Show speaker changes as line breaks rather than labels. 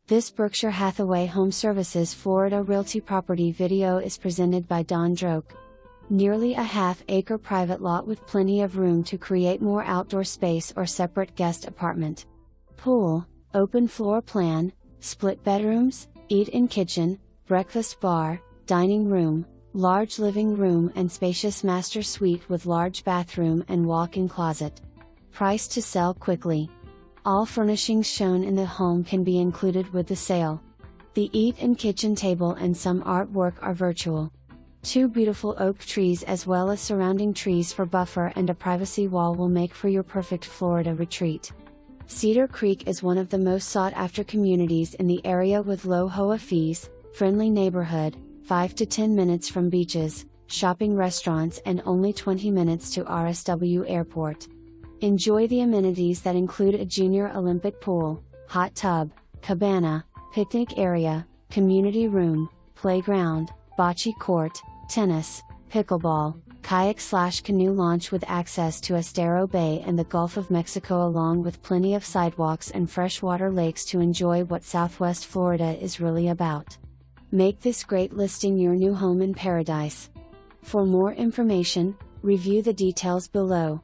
This Berkshire Hathaway HomeServices Florida Realty property video is presented by Don Droke. Nearly a half-acre private lot with plenty of room to create more outdoor space or separate guest apartment. Pool, open floor plan, split bedrooms, eat-in kitchen, breakfast bar, dining room, large living room and spacious master suite with large bathroom and walk-in closet. Price to sell quickly. All furnishings shown in the home can be included with the sale. The eat-in kitchen table and some artwork are virtual. 2 beautiful oak trees as well as surrounding trees for buffer and a privacy wall will make for your perfect Florida retreat. Cedar Creek is one of the most sought-after communities in the area with low HOA fees, friendly neighborhood, 5 to 10 minutes from beaches, shopping restaurants and only 20 minutes to RSW Airport. Enjoy the amenities that include a junior Olympic pool, hot tub, cabana, picnic area, community room, playground, bocce court, tennis, pickleball, kayak/canoe launch with access to Estero Bay and the Gulf of Mexico along with plenty of sidewalks and freshwater lakes to enjoy what Southwest Florida is really about. Make this great listing your new home in paradise. For more information, review the details below.